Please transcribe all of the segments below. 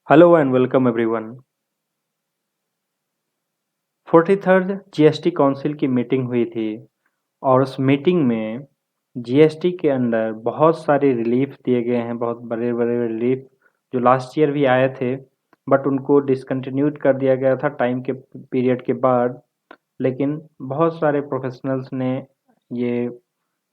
Hello and welcome everyone. 43rd GST council की meeting हुई थी और उस मीटिंग में जीएसटी के अंदर बहुत सारे रिलीफ दिए गए हैं, बहुत बड़े बड़े रिलीफ जो लास्ट ईयर भी आए थे, बट उनको डिसकंटिन्यूड कर दिया गया था टाइम के पीरियड के बाद। लेकिन बहुत सारे प्रोफेशनल्स ने ये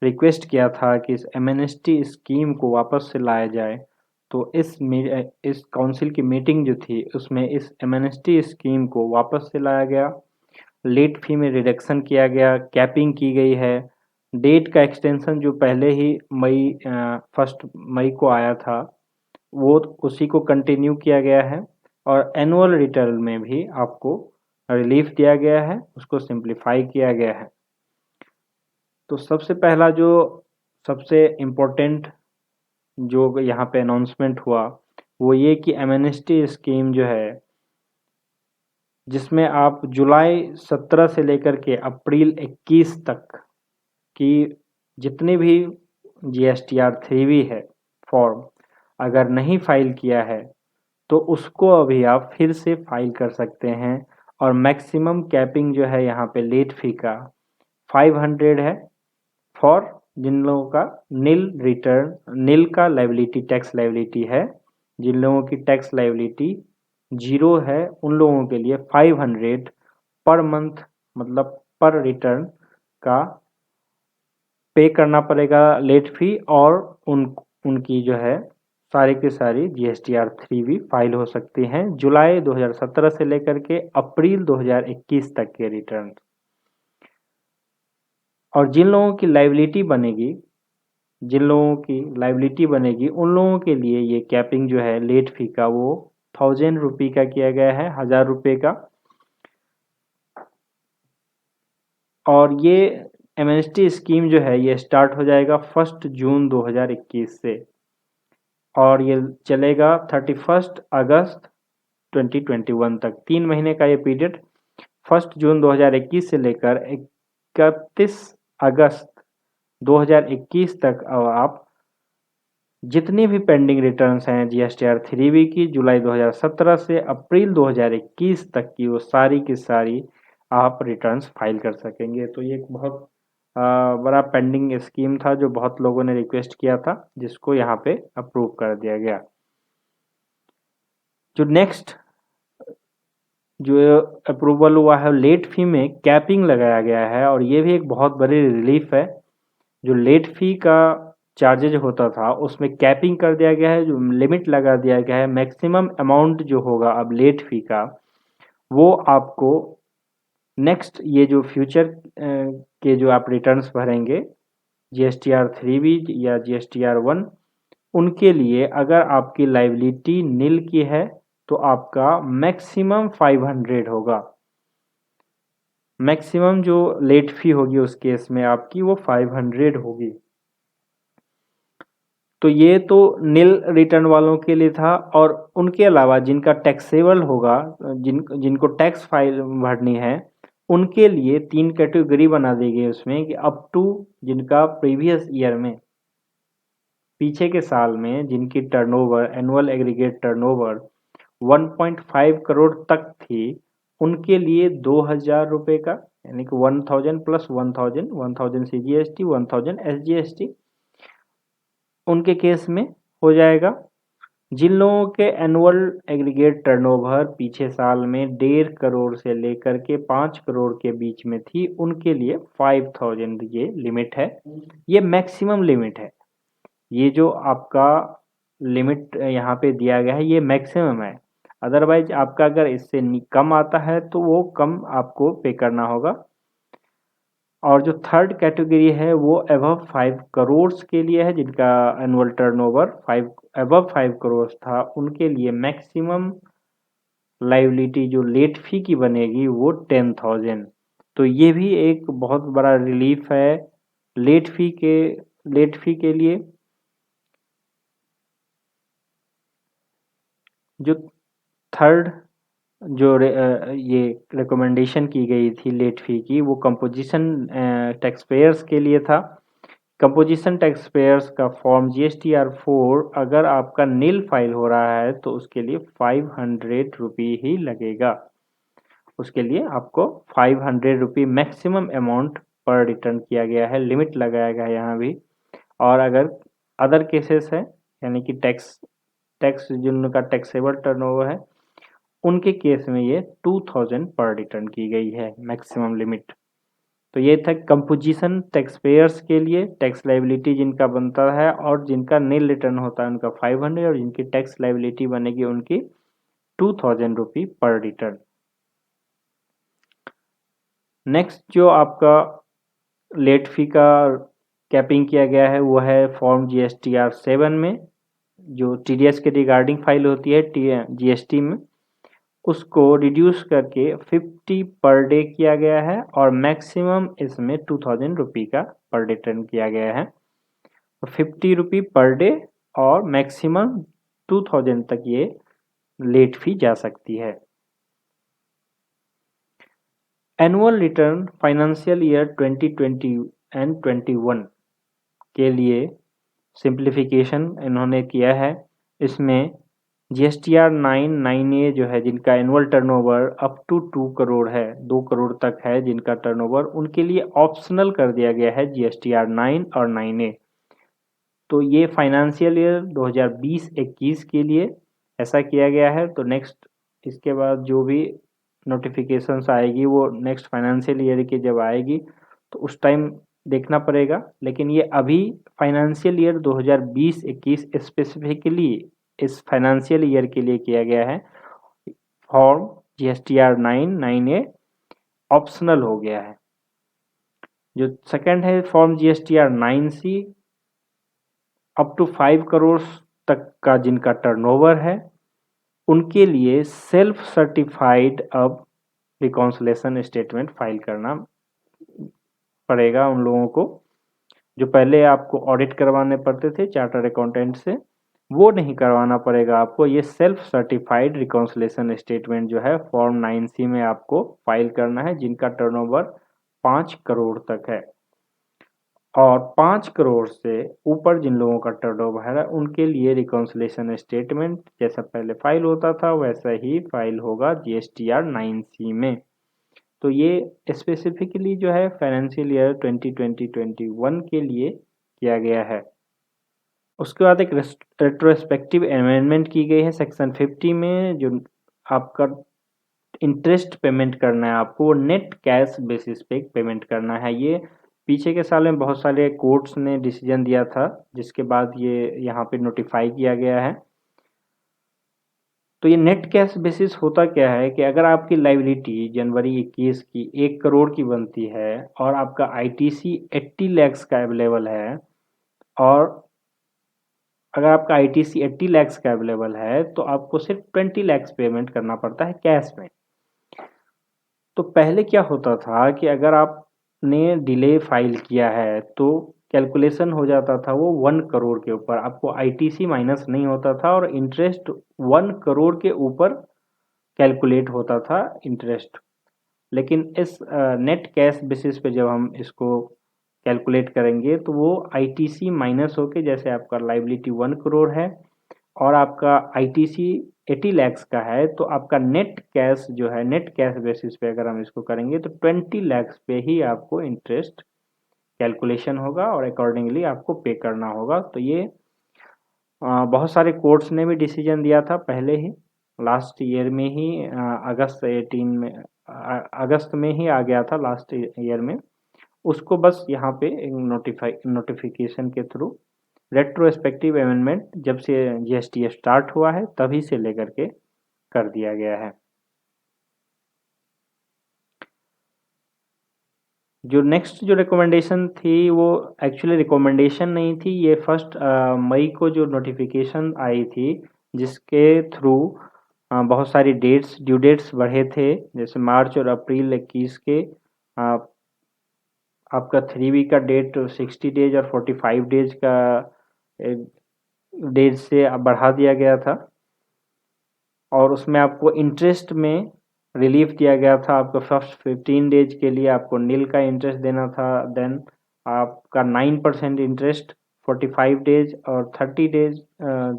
रिक्वेस्ट किया था कि इस एमएनएसटी स्कीम को वापस से लाया जाए। तो इस काउंसिल की मीटिंग जो थी उसमें इस एमएनएसटी स्कीम को वापस से लाया गया। लेट फी में रिडक्शन किया गया, कैपिंग की गई है। डेट का एक्सटेंशन जो पहले ही फर्स्ट मई को आया था वो उसी को कंटिन्यू किया गया है। और एनुअल रिटर्न में भी आपको रिलीफ दिया गया है, उसको सिंप्लीफाई किया गया है। तो सबसे पहला जो सबसे इम्पोर्टेंट जो यहाँ पे अनाउंसमेंट हुआ वो ये कि एमएनएसटी स्कीम जो है, जिसमें आप जुलाई 17 से लेकर के अप्रैल 21 तक की जितने भी GSTR 3B है फॉर्म, अगर नहीं फाइल किया है तो उसको अभी आप फिर से फाइल कर सकते हैं। और मैक्सिमम कैपिंग जो है यहाँ पे लेट फी का 500 है फॉर जिन लोगों का नील का लाइबिलिटी टैक्स लाइबिलिटी है। जिन लोगों की टैक्स लाइबिलिटी जीरो है उन लोगों के लिए 500 पर मंथ, मतलब पर रिटर्न का पे करना पड़ेगा लेट फी। और उनकी जो है सारी की सारी GSTR 3B फाइल हो सकती हैं जुलाई 2017 से लेकर के अप्रैल 2021 तक के रिटर्न। और जिन लोगों की लाइबिलिटी बनेगी उन लोगों के लिए ये कैपिंग जो है लेट फी का वो 1000 रुपये का किया गया है, 1000 रुपये का। और ये एमएनएसटी स्कीम जो है ये स्टार्ट हो जाएगा 1 जून 2021 से और ये चलेगा 31 अगस्त 2021 तक। 3 महीने का ये पीरियड 1 जून 2021 से लेकर 31 अगस्त 2021 तक आप जितनी भी पेंडिंग रिटर्न्स हैं GSTR 3B की जुलाई 2017 से अप्रैल 2021 तक की, वो सारी की सारी आप रिटर्न्स फाइल कर सकेंगे। तो ये एक बहुत बड़ा पेंडिंग स्कीम था जो बहुत लोगों ने रिक्वेस्ट किया था, जिसको यहाँ पे अप्रूव कर दिया गया। जो नेक्स्ट जो अप्रूवल हुआ है, लेट फी में कैपिंग लगाया गया है और ये भी एक बहुत बड़ी रिलीफ है। जो लेट फी का चार्जेज होता था उसमें कैपिंग कर दिया गया है, जो लिमिट लगा दिया गया है। मैक्सिमम अमाउंट जो होगा अब लेट फी का वो आपको नेक्स्ट ये जो फ्यूचर के जो आप रिटर्न्स भरेंगे GSTR 3B या GSTR 1, उनके लिए अगर आपकी लाइबिलिटी नील की है तो आपका मैक्सिमम 500 होगा। मैक्सिमम जो लेट फी होगी उस केस में आपकी वो 500 होगी। तो ये तो नील रिटर्न वालों के लिए था। और उनके अलावा जिनका टैक्सेबल होगा, जिनको टैक्स फाइल भरनी है, उनके लिए 3 कैटेगरी बना दी गई उसमें कि अप टू जिनका प्रीवियस ईयर में, पीछे के साल में जिनकी turnover annual aggregate turnover 1.5 crore तक थी, उनके लिए 2000 रुपये का, यानी कि 1000 प्लस 1000, 1000 CGST, 1000 SGST उनके केस में हो जाएगा। जिन लोगों के एनुअल एग्रीगेट टर्नओवर पीछे साल में 1.5 करोड़ से लेकर के 5 करोड़ के बीच में थी, उनके लिए 5000 ये लिमिट है। ये मैक्सिमम लिमिट है। ये जो आपका लिमिट यहाँ पे दिया गया है ये मैक्सिमम है। अदरवाइज आपका अगर इससे कम आता है तो वो कम आपको पे करना होगा। और जो थर्ड कैटेगरी है वो अबव 5 करोड़ के लिए है, जिनका एनुअल टर्नओवर अबव 5 करोड़ था, उनके लिए मैक्सिमम लाइबिलिटी जो लेट फी की बनेगी वो 10,000। तो ये भी एक बहुत बड़ा रिलीफ है लेट फी के लेट फी के लिए। जो थर्ड ये रिकमेंडेशन की गई थी लेट फी की, वो कंपोजिशन टैक्स पेयर्स के लिए था कंपोजिशन टैक्स पेयर्स का फॉर्म GSTR 4 अगर आपका नील फाइल हो रहा है तो उसके लिए 500 रुपये ही लगेगा। उसके लिए आपको 500 रुपये मैक्सिमम अमाउंट पर रिटर्न किया गया है, लिमिट लगाया गया है यहाँ भी। और अगर अदर केसेस है यानी कि टैक्स जिनका टैक्सेबल टर्नओवर है उनके केस में ये 2000 पर रिटर्न की गई है मैक्सिमम लिमिट। तो ये था कंपोजिशन टैक्स पेयर्स के लिए टैक्स लाइबिलिटी जिनका बनता है और जिनका नील रिटर्न होता है उनका 500 और जिनकी टैक्स लाइबिलिटी बनेगी उनकी 2000 रुपये पर रिटर्न। नेक्स्ट जो आपका लेट फी का कैपिंग किया गया है वो है फॉर्म GSTR 7 में, जो TDS के रिगार्डिंग फाइल होती है GST में, उसको रिड्यूस करके 50 पर डे किया गया है और मैक्सिमम इसमें 2000 रुपये का पर रिटर्न किया गया है। तो 50 रुपये पर डे और मैक्सिमम 2000 तक ये लेट फी जा सकती है। Annual return financial year 2020 and 21 के लिए सिंप्लीफिकेशन इन्होंने किया है। इसमें GSTR 9 जो है जिनका annual turnover up to 2 crore है, 2 करोड़ तक है जिनका टर्नओवर, उनके लिए ऑप्शनल कर दिया गया है GSTR 9 और 9A। तो ये फाइनेंशियल ईयर 2020-21 के लिए ऐसा किया गया है। तो नेक्स्ट इसके बाद जो भी नोटिफिकेशंस आएगी वो नेक्स्ट फाइनेंशियल ईयर की जब आएगी तो उस टाइम देखना पड़ेगा। लेकिन ये अभी फाइनेंशियल ईयर 2020-21 स्पेसिफिकली इस फाइनेंशियल ईयर के लिए किया गया है। फॉर्म GSTR 9 ऑप्शनल हो गया है। जो सेकंड है form GSTR 9C, up to 5 crore तक का जिनका टर्नओवर है उनके लिए सेल्फ सर्टिफाइड अब रिकॉन्सिलेशन स्टेटमेंट फाइल करना पड़ेगा उन लोगों को। जो पहले आपको ऑडिट करवाने पड़ते थे चार्टर्ड अकाउंटेंट से, वो नहीं करवाना पड़ेगा आपको। ये सेल्फ सर्टिफाइड रिकॉन्सिलेशन स्टेटमेंट जो है फॉर्म 9C में आपको फाइल करना है जिनका टर्नओवर 5 करोड़ तक है। और 5 करोड़ से ऊपर जिन लोगों का टर्नओवर है उनके लिए रिकॉन्सिलेशन स्टेटमेंट जैसा पहले फाइल होता था वैसा ही फाइल होगा GSTR 9C में। तो ये स्पेसिफिकली जो है फाइनेंशियल ईयर 2020-21 के लिए किया गया है। उसके बाद एक रेट्रोस्पेक्टिव अमेंडमेंट की गई है सेक्शन 50 में। जो आपका इंटरेस्ट पेमेंट करना है आपको वो नेट कैश बेसिस पे पेमेंट करना है। ये पीछे के साल में बहुत सारे कोर्ट्स ने डिसीजन दिया था जिसके बाद ये यहाँ पे नोटिफाई किया गया है। तो ये नेट कैश बेसिस होता क्या है कि अगर आपकी लाइबिलिटी जनवरी 21 की 1 करोड़ की बनती है और आपका ITC 80 लैक्स का अवेलेबल है, और अगर आपका ITC 80 लैक्स का अवेलेबल है तो आपको सिर्फ 20 लैक्स पेमेंट करना पड़ता है कैश में। तो पहले क्या होता था कि अगर आपने डिले फाइल किया है तो कैलकुलेशन हो जाता था वो 1 करोड़ के ऊपर, आपको ITC माइनस नहीं होता था और इंटरेस्ट 1 करोड़ के ऊपर कैलकुलेट होता था इंटरेस्ट। लेकिन इस नेट कैश बेसिस पे जब हम इसको कैलकुलेट करेंगे तो वो ITC माइनस होके, जैसे आपका लाइबिलिटी 1 करोड़ है और आपका ITC 80 लैक्स का है तो आपका नेट कैश जो है नेट कैश बेसिस पे अगर हम इसको करेंगे तो 20 लैक्स पे ही आपको इंटरेस्ट कैलकुलेशन होगा और अकॉर्डिंगली आपको पे करना होगा। तो ये बहुत सारे कोर्ट्स ने भी डिसीजन दिया था पहले ही, लास्ट ईयर में ही अगस्त में ही आ गया था लास्ट ईयर में। उसको बस यहाँ पे एक नोटिफिकेशन के थ्रू रेट्रोस्पेक्टिव अमेंडमेंट जब से GST स्टार्ट हुआ है तभी से लेकर के कर दिया गया है। जो नेक्स्ट जो रिकमेंडेशन थी वो एक्चुअली रिकमेंडेशन नहीं थी, ये फर्स्ट मई को जो नोटिफिकेशन आई थी जिसके थ्रू बहुत सारी ड्यू डेट्स बढ़े थे। जैसे मार्च और अप्रैल 21 के आपका 3 वीक का डेट 60 डेज और 45 डेज का डेज से बढ़ा दिया गया था। और उसमें आपको इंटरेस्ट में रिलीफ दिया गया था। आपको फर्स्ट 15 डेज के लिए आपको नील का इंटरेस्ट देना था, देन आपका 9% इंटरेस्ट 45 डेज और 30 डेज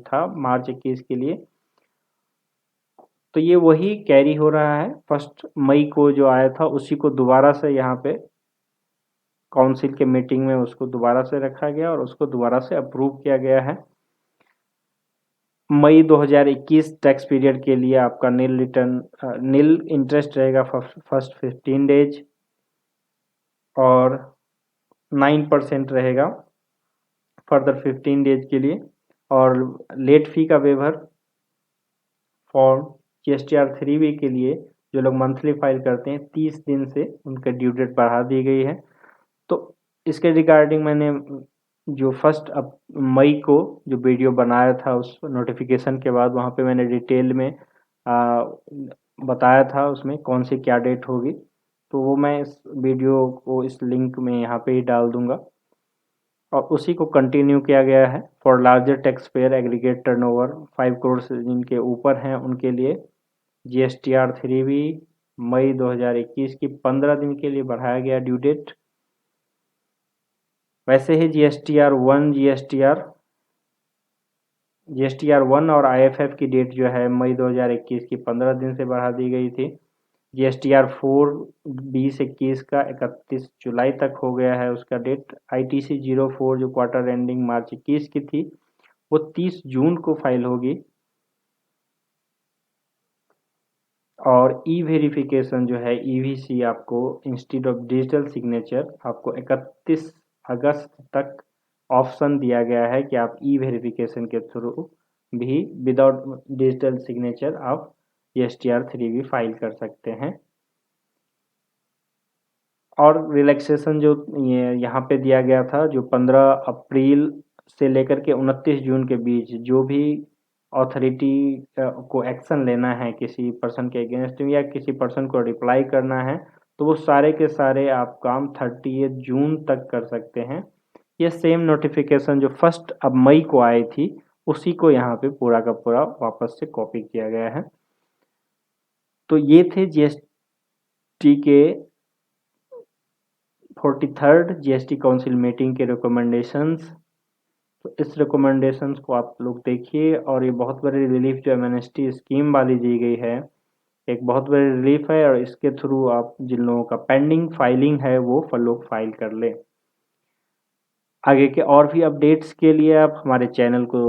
था मार्च 21 के लिए। तो ये वही कैरी हो रहा है, 1 मई को जो आया था उसी को दोबारा से यहाँ पे काउंसिल के मीटिंग में उसको दोबारा से रखा गया और उसको दोबारा से अप्रूव किया गया है। मई 2021 टैक्स पीरियड के लिए आपका नील इंटरेस्ट रहेगा फर्स्ट 15 डेज और 9% रहेगा फर्दर 15 डेज के लिए। और लेट फी का वेवर फॉर GSTR 3B के लिए जो लोग मंथली फाइल करते हैं 30 दिन से उनका ड्यू डेट बढ़ा दी गई है। तो इसके रिगार्डिंग मैंने जो 1 मई को जो वीडियो बनाया था उस नोटिफिकेशन के बाद वहाँ पे मैंने डिटेल में बताया था उसमें कौन सी क्या डेट होगी। तो वो मैं इस वीडियो को इस लिंक में यहाँ पे ही डाल दूंगा और उसी को कंटिन्यू किया गया है। For larger tax payer aggregate turnover 5 crore से जिनके ऊपर हैं उनके लिए GSTR 3B मई 2021 की 15 दिन के लिए बढ़ाया गया ड्यू डेट। वैसे ही GSTR 1 और IFF की डेट जो है मई 2021 की 15 दिन से बढ़ा दी गई थी। GSTR 4 2021 का 31 जुलाई तक हो गया है उसका डेट। ITC 04 जो क्वार्टर एंडिंग मार्च 21 की थी वो 30 जून को फाइल होगी। और ई वेरिफिकेशन जो है EVC आपको इंस्टीड ऑफ डिजिटल सिग्नेचर आपको 31 अगस्त तक ऑप्शन दिया गया है कि आप ई वेरिफिकेशन के थ्रू भी विदाउट डिजिटल सिग्नेचर आप GSTR 3B फाइल कर सकते हैं। और रिलैक्सेशन जो यहाँ पे दिया गया था जो 15 अप्रैल से लेकर के 29 जून के बीच जो भी अथॉरिटी को एक्शन लेना है किसी पर्सन के अगेंस्ट या किसी पर्सन को रिप्लाई करना है तो वो सारे के सारे आप काम 30 जून तक कर सकते हैं। ये सेम नोटिफिकेशन जो 1 मई को आई थी उसी को यहाँ पे पूरा का पूरा वापस से कॉपी किया गया है। तो ये थे GST के 43rd GST काउंसिल मीटिंग के रिकमेंडेशंस। तो इस रिकमेंडेशंस को आप लोग देखिए और ये बहुत बड़ी रिलीफ जो एमनेस्टी स्कीम वाली दी गई है एक बहुत बड़ी रिलीफ है और इसके थ्रू आप जिन लोगों का पेंडिंग फाइलिंग है वो लोग फाइल कर लें। आगे के और भी अपडेट्स के लिए आप हमारे चैनल को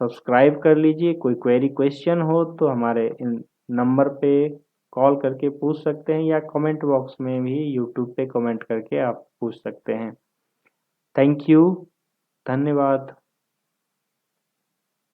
सब्सक्राइब कर लीजिए। कोई क्वेरी क्वेश्चन हो तो हमारे इन नंबर पे कॉल करके पूछ सकते हैं या कमेंट बॉक्स में भी यूट्यूब पे कमेंट करके आप पूछ सकते हैं। थैंक यू, धन्यवाद।